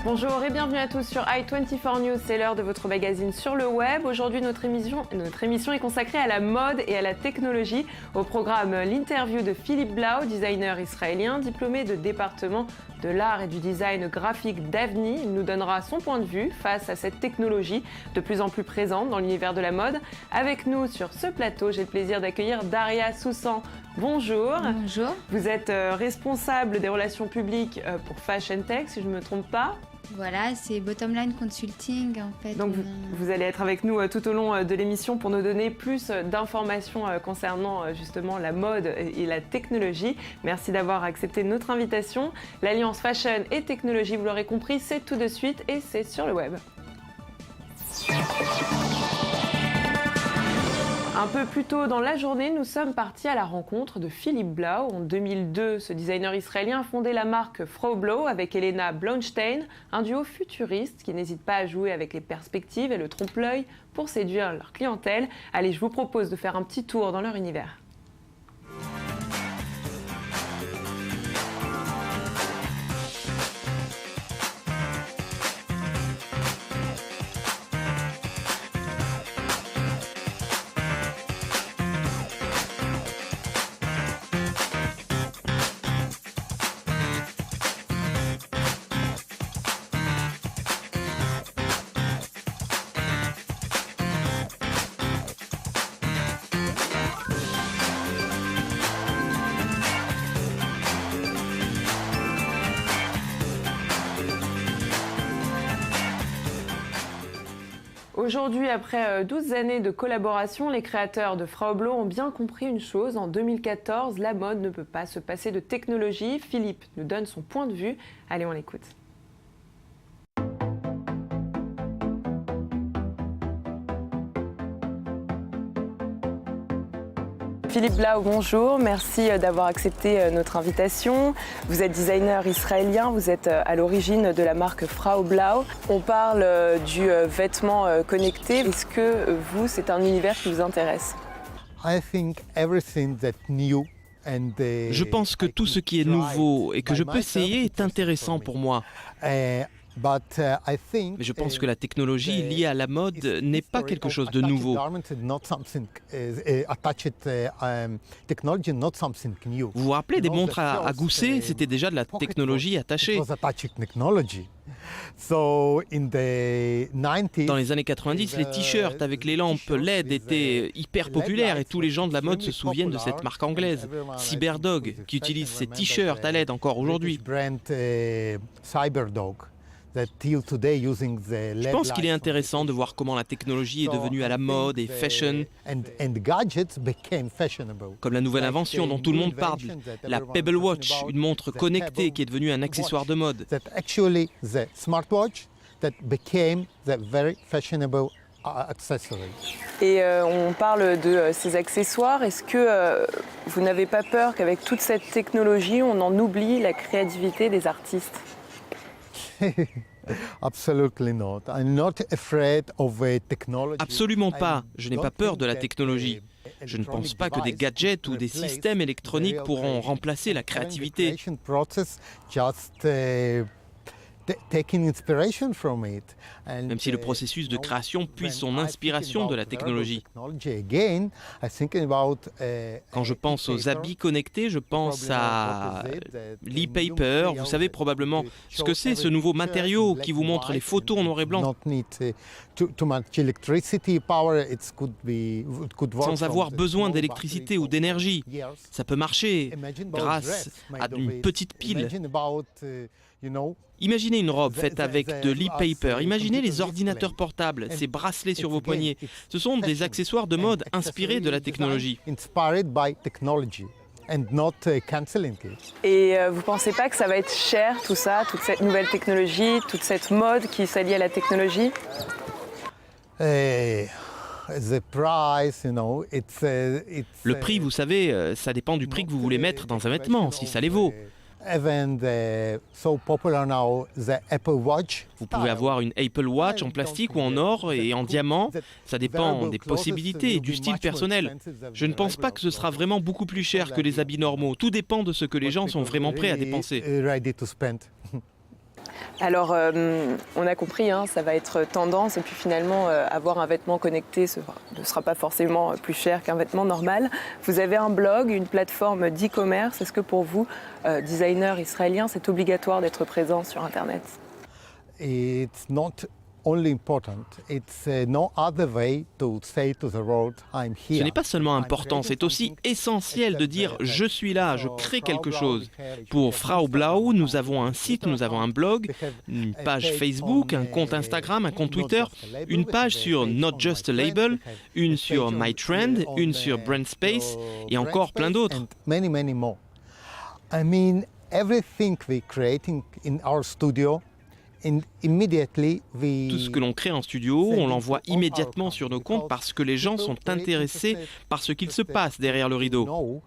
Bonjour et bienvenue à tous sur i24 News, c'est l'heure de votre magazine sur le web. Aujourd'hui, notre émission est consacrée à la mode et à la technologie. Au programme, l'interview de Philippe Blau, designer israélien, diplômé de département de l'art et du design graphique d'Avni. Il nous donnera son point de vue face à cette technologie de plus en plus présente dans l'univers de la mode. Avec nous sur ce plateau, j'ai le plaisir d'accueillir Daria Soussan. Bonjour. Bonjour. Vous êtes responsable des relations publiques pour Fashion Tech, si je ne me trompe pas. Voilà, c'est Bottomline Consulting en fait. Donc vous allez être avec nous tout au long de l'émission pour nous donner plus d'informations concernant justement la mode et la technologie. Merci d'avoir accepté notre invitation. L'Alliance Fashion et Technologie, vous l'aurez compris, c'est tout de suite et c'est sur le web. Un peu plus tôt dans la journée, nous sommes partis à la rencontre de Philippe Blau. En 2002, ce designer israélien a fondé la marque Frau Blau avec Elena Blonstein, un duo futuriste qui n'hésite pas à jouer avec les perspectives et le trompe-l'œil pour séduire leur clientèle. Allez, je vous propose de faire un petit tour dans leur univers. Aujourd'hui, après 12 années de collaboration, les créateurs de Frau Blau ont bien compris une chose. En 2014, la mode ne peut pas se passer de technologie. Philippe nous donne son point de vue. Allez, on l'écoute. Philippe Blau, bonjour. Merci d'avoir accepté notre invitation. Vous êtes designer israélien, vous êtes à l'origine de la marque Frau Blau. On parle du vêtement connecté. Est-ce que vous, c'est un univers qui vous intéresse? Je pense que tout ce qui est nouveau et que je peux essayer est intéressant pour moi. Mais je pense que la technologie liée à la mode n'est pas quelque chose de nouveau. Vous vous rappelez des montres à gousset? C'était déjà de la technologie attachée. Dans les années 90, les t-shirts avec les lampes LED étaient hyper populaires et tous les gens de la mode se souviennent de cette marque anglaise, Cyberdog, qui utilise ces t-shirts à LED encore aujourd'hui. Je pense qu'il est intéressant de voir comment la technologie est devenue à la mode et fashion. Comme la nouvelle invention dont tout le monde parle, la Pebble Watch, une montre connectée qui est devenue un accessoire de mode. Et on parle de ces accessoires. Est-ce que vous n'avez pas peur qu'avec toute cette technologie, on en oublie la créativité des artistes? Absolument pas. Je n'ai pas peur de la technologie. Je ne pense pas que des gadgets ou des systèmes électroniques pourront remplacer la créativité. Même si le processus de création puise son inspiration de la technologie. Quand je pense aux habits connectés, je pense à l'e-paper. Vous savez probablement ce que c'est, ce nouveau matériau qui vous montre les photos en noir et blanc. Sans avoir besoin d'électricité ou d'énergie. Ça peut marcher grâce à une petite pile. Imaginez une robe faite avec de l'e-paper. Imaginez les ordinateurs portables, ces bracelets sur vos poignets. Ce sont des accessoires de mode inspirés de la technologie. Et vous ne pensez pas que ça va être cher tout ça, toute cette nouvelle technologie, toute cette mode qui s'allie à la technologie? Le prix, vous savez, ça dépend du prix que vous voulez mettre dans un vêtement, si ça les vaut. Vous pouvez avoir une Apple Watch en plastique ou en or et en diamant. Ça dépend des possibilités et du style personnel. Je ne pense pas que ce sera vraiment beaucoup plus cher que les habits normaux. Tout dépend de ce que les gens sont vraiment prêts à dépenser. Alors, on a compris, ça va être tendance et puis finalement, avoir un vêtement connecté ne sera pas forcément plus cher qu'un vêtement normal. Vous avez un blog, une plateforme d'e-commerce. Est-ce que pour vous, designer israélien, c'est obligatoire d'être présent sur Internet? It's not only important, it's no other way to say to the world, I'm here. Ce n'est pas seulement important, c'est aussi essentiel de dire « je suis là, je crée quelque chose ». Pour Frau Blau, nous avons un site, nous avons un blog, une page Facebook, un compte Instagram, un compte Twitter, une page sur Not Just a Label, une sur MyTrend, une sur BrandSpace et encore plein d'autres. Many, many more. I mean, everything we creating in our studio, tout ce que l'on crée en studio, on l'envoie immédiatement sur nos comptes parce que les gens sont intéressés par ce qu'il se passe derrière le rideau.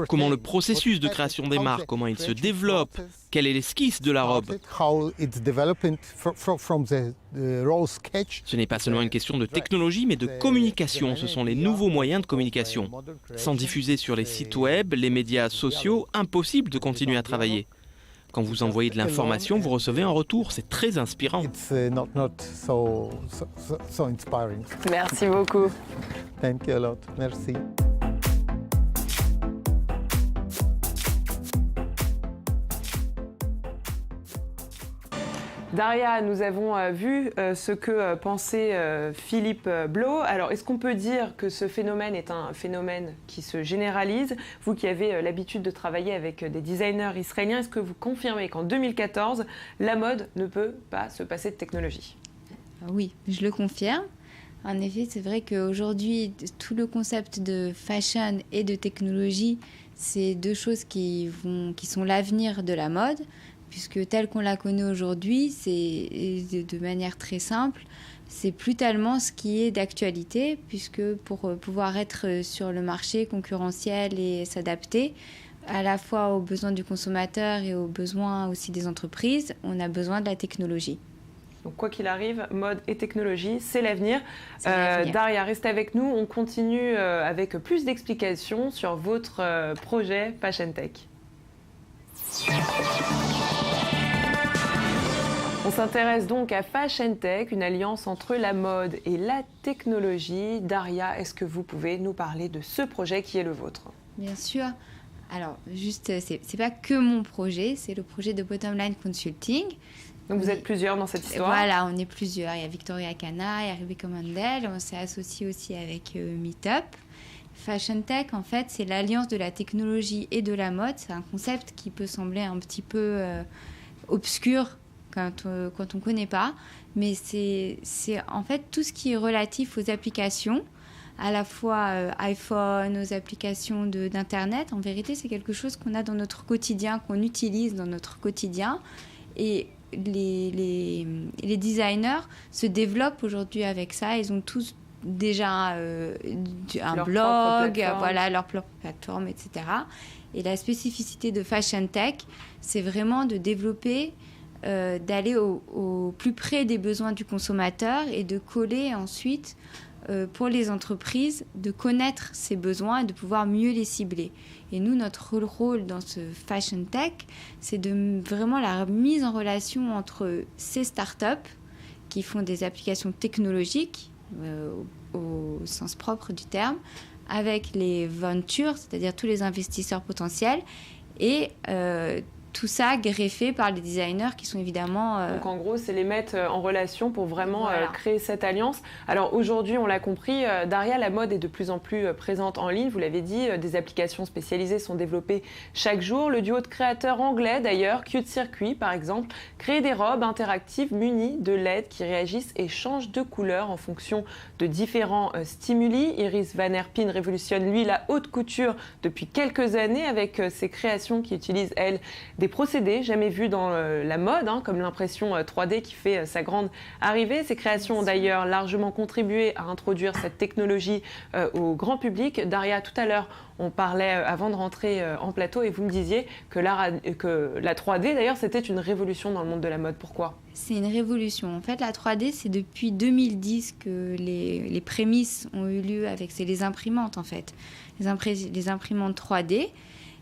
Comment le processus de création des marques, comment il se développe, quelle est l'esquisse de la robe. Ce n'est pas seulement une question de technologie, mais de communication. Ce sont les nouveaux moyens de communication. Sans diffuser sur les sites web, les médias sociaux, impossible de continuer à travailler. Quand vous envoyez de l'information, vous recevez un retour. C'est très inspirant. Merci beaucoup. Thank you a lot. Merci. Daria, nous avons vu ce que pensait Philippe Blau. Alors, est-ce qu'on peut dire que ce phénomène est un phénomène qui se généralise? Vous qui avez l'habitude de travailler avec des designers israéliens, est-ce que vous confirmez qu'en 2014, la mode ne peut pas se passer de technologie? Oui, je le confirme. En effet, c'est vrai qu'aujourd'hui, tout le concept de fashion et de technologie, c'est deux choses qui sont l'avenir de la mode. Puisque telle qu'on la connaît aujourd'hui, c'est de manière très simple, c'est plus tellement ce qui est d'actualité, puisque pour pouvoir être sur le marché concurrentiel et s'adapter à la fois aux besoins du consommateur et aux besoins aussi des entreprises, on a besoin de la technologie. Donc quoi qu'il arrive, mode et technologie, c'est l'avenir. Daria, restez avec nous, on continue avec plus d'explications sur votre projet Fashion Tech. On s'intéresse donc à Fashion Tech, une alliance entre la mode et la technologie. Daria, est-ce que vous pouvez nous parler de ce projet qui est le vôtre? Bien sûr. Alors, juste, c'est pas que mon projet, c'est le projet de Bottom Line Consulting. Donc vous êtes plusieurs dans cette histoire? Voilà, on est plusieurs. Il y a Victoria Cana, il y a Rebecca Mandel. On s'est associé aussi avec Meetup. Fashion Tech, en fait, c'est l'alliance de la technologie et de la mode. C'est un concept qui peut sembler un petit peu obscur quand on ne connaît pas. Mais c'est en fait tout ce qui est relatif aux applications, à la fois iPhone, aux applications d'Internet. En vérité, c'est quelque chose qu'on a dans notre quotidien, qu'on utilise dans notre quotidien. Et les designers se développent aujourd'hui avec ça. Ils ont tous déjà un blog, voilà, leur propre plateforme, etc. Et la spécificité de Fashion Tech, c'est vraiment de développer, d'aller au plus près des besoins du consommateur et de coller ensuite, pour les entreprises, de connaître ces besoins et de pouvoir mieux les cibler. Et nous, notre rôle dans ce Fashion Tech, c'est vraiment la mise en relation entre ces startups qui font des applications technologiques, au sens propre du terme, avec les ventures, c'est-à-dire tous les investisseurs potentiels, et tout ça greffé par les designers qui sont évidemment... Donc en gros, c'est les mettre en relation pour vraiment créer cette alliance. Alors aujourd'hui, on l'a compris, Daria, la mode est de plus en plus présente en ligne. Vous l'avez dit, des applications spécialisées sont développées chaque jour. Le duo de créateurs anglais d'ailleurs, Cute Circuit par exemple, crée des robes interactives munies de LED qui réagissent et changent de couleur en fonction de différents stimuli. Iris Van Herpin révolutionne lui la haute couture depuis quelques années avec ses créations qui utilisent, elles, des procédés jamais vus dans la mode, comme l'impression 3D qui fait sa grande arrivée. Ces créations ont d'ailleurs largement contribué à introduire cette technologie au grand public. Daria, tout à l'heure, on parlait avant de rentrer en plateau et vous me disiez que la 3D, d'ailleurs, c'était une révolution dans le monde de la mode. Pourquoi ? C'est une révolution. En fait, la 3D, c'est depuis 2010 que les prémices ont eu lieu avec les imprimantes, en fait. Les imprimantes 3D.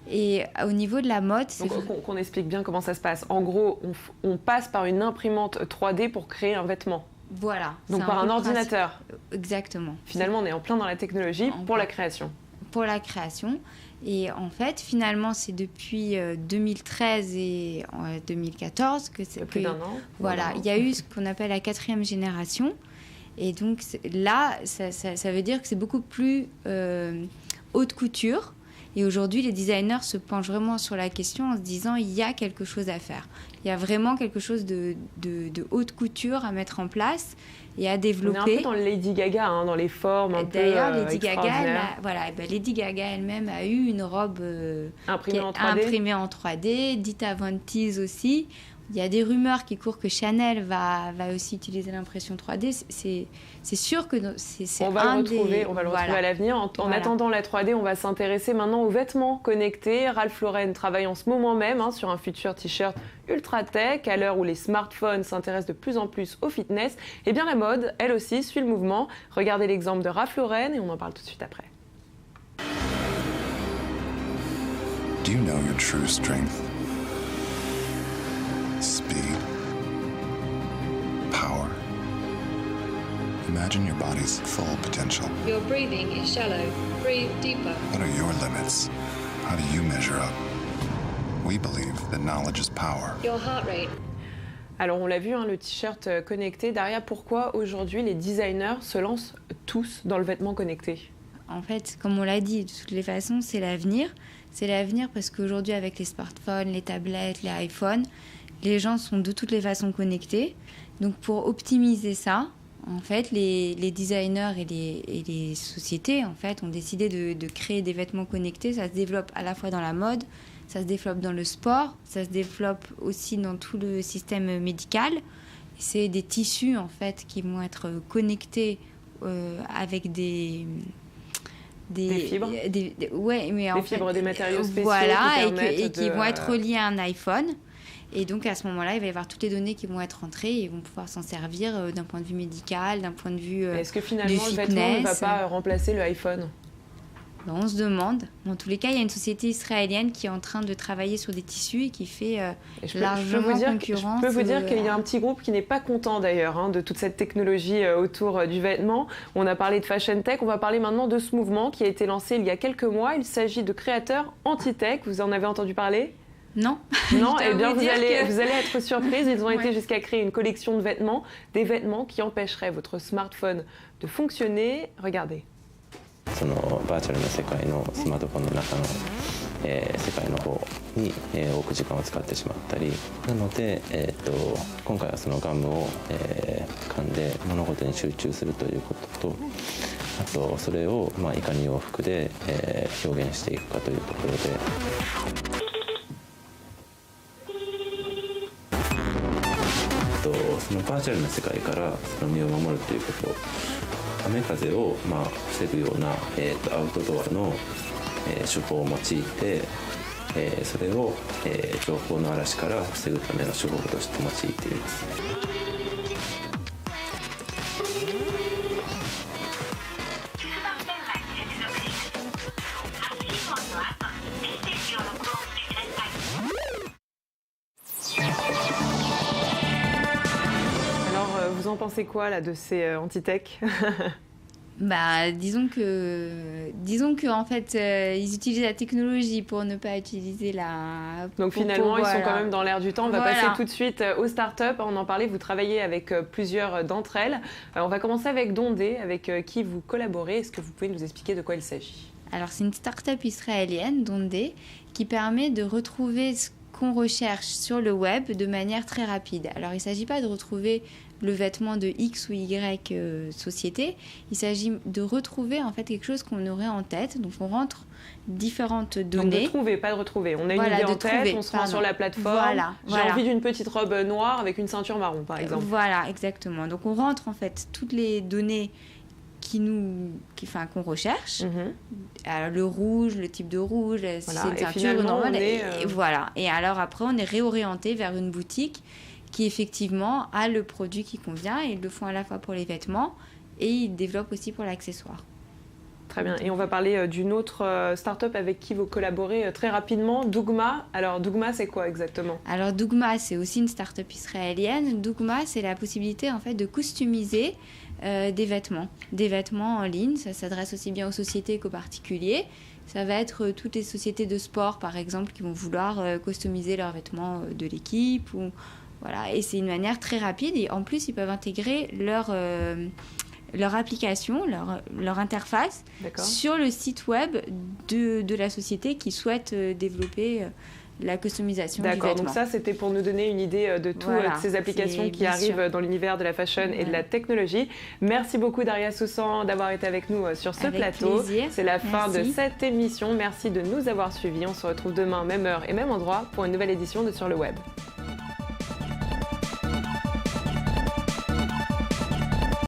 Et au niveau de la mode, donc qu'on explique bien comment ça se passe. En gros, on passe par une imprimante 3D pour créer un vêtement. Voilà. Donc par un ordinateur. Exactement. Finalement, on est en plein dans la technologie pour la création. Pour la création. Et en fait, finalement, c'est depuis 2013 et 2014 que c'est... Plus d'un an. Voilà, il y a eu ce qu'on appelle la 4e génération. Et donc là, ça veut dire que c'est beaucoup plus haute couture. Et aujourd'hui, les designers se penchent vraiment sur la question en se disant il y a quelque chose à faire. Il y a vraiment quelque chose de haute couture à mettre en place et à développer. On est un peu dans le Lady Gaga, hein, dans les formes un peu Lady Gaga, Lady Gaga elle-même a eu une robe imprimée en 3D, Dita Von Teese aussi. Il y a des rumeurs qui courent que Chanel va aussi utiliser l'impression 3D. C'est sûr que c'est on va le retrouver à l'avenir. En attendant la 3D, on va s'intéresser maintenant aux vêtements connectés. Ralph Lauren travaille en ce moment même sur un futur t-shirt ultra tech. À l'heure où les smartphones s'intéressent de plus en plus au fitness, eh bien la mode, elle aussi, suit le mouvement. Regardez l'exemple de Ralph Lauren et on en parle tout de suite après. Do you know your true strength? Speed, power. Imagine your body's full potential. Your breathing is shallow. Breathe deeper. What are your limits? How do you measure up? We believe that knowledge is power. Your heart rate. Alors on l'a vu, le t-shirt connecté. Daria, pourquoi aujourd'hui les designers se lancent tous dans le vêtement connecté ? En fait, comme on l'a dit, de toutes les façons, c'est l'avenir. C'est l'avenir parce qu'aujourd'hui, avec les smartphones, les tablettes, les iPhones, les gens sont de toutes les façons connectés. Donc, pour optimiser ça, en fait, les designers et les sociétés, en fait, ont décidé de créer des vêtements connectés. Ça se développe à la fois dans la mode, ça se développe dans le sport, ça se développe aussi dans tout le système médical. C'est des tissus, en fait, qui vont être connectés avec des fibres, des fibres, des matériaux spéciaux, voilà, et qui vont être reliés à un iPhone. Et donc, à ce moment-là, il va y avoir toutes les données qui vont être rentrées et ils vont pouvoir s'en servir d'un point de vue médical, d'un point de vue Est-ce que finalement, le vêtement ne va pas remplacer le iPhone ? On se demande. En tous les cas, il y a une société israélienne qui est en train de travailler sur des tissus et qui fait largement concurrence. Je peux vous dire qu'il y a un petit groupe qui n'est pas content d'ailleurs de toute cette technologie autour du vêtement. On a parlé de Fashion Tech, on va parler maintenant de ce mouvement qui a été lancé il y a quelques mois. Il s'agit de créateurs anti-tech. Vous en avez entendu parler ? Non. Non, eh bien vous allez être surprise. Ils ont été jusqu'à créer une collection de vêtements, des vêtements qui empêcheraient votre smartphone de fonctionner. Regardez. そのバーチャルな世界のスマートフォンの中の、世界の方に、多く時間を使ってしまったりなので、今回はそのガムを、噛んで物事に集中するということとあとそれを、いかに洋服で、表現していくかというところで。そのバーチャルな世界からその身を守るということ、雨風を防ぐような、アウトドアの、手法を用いて、それを、情報の嵐から防ぐための手法として用いています。Vous en pensez quoi là de ces anti-tech ? Disons que en fait ils utilisent la technologie pour ne pas utiliser la. Donc finalement ils sont quand même dans l'air du temps. On va passer tout de suite aux startups. On en parlait, vous travaillez avec plusieurs d'entre elles. On va commencer avec Dondé, avec qui vous collaborez. Est-ce que vous pouvez nous expliquer de quoi il s'agit ? Alors c'est une startup israélienne, Dondé, qui permet de retrouver ce qu'on recherche sur le web de manière très rapide. Alors il ne s'agit pas de retrouver le vêtement de X ou Y société, il s'agit de retrouver en fait quelque chose qu'on aurait en tête. Donc on rentre différentes données. Donc de trouver, pas de retrouver. On a une idée en tête, on se rend sur la plateforme. J'ai envie d'une petite robe noire avec une ceinture marron par exemple. Voilà, exactement. Donc on rentre en fait toutes les données qu'on recherche. Alors, le rouge, le type de rouge, si c'est une ceinture normale. Et voilà. Et alors après, on est réorienté vers une boutique qui effectivement a le produit qui convient. Ils le font à la fois pour les vêtements et ils développent aussi pour l'accessoire. Très bien. Et on va parler d'une autre start-up avec qui vous collaborez très rapidement, Dougma. Alors, Dougma, c'est quoi exactement? Alors, Dougma, c'est aussi une start-up israélienne. Dougma, c'est la possibilité en fait de customiser des vêtements en ligne. Ça s'adresse aussi bien aux sociétés qu'aux particuliers. Ça va être toutes les sociétés de sport, par exemple, qui vont vouloir customiser leurs vêtements de l'équipe. Voilà. Et c'est une manière très rapide. Et en plus, ils peuvent intégrer leur application, leur interface sur le site web de la société qui souhaite développer la customisation du vêtement. Donc ça, c'était pour nous donner une idée de toutes ces applications qui arrivent dans l'univers de la fashion et de la technologie. Merci beaucoup Daria Soussan d'avoir été avec nous sur ce plateau. C'est la fin de cette émission. Merci de nous avoir suivis. On se retrouve demain, même heure et même endroit pour une nouvelle édition de Sur le Web.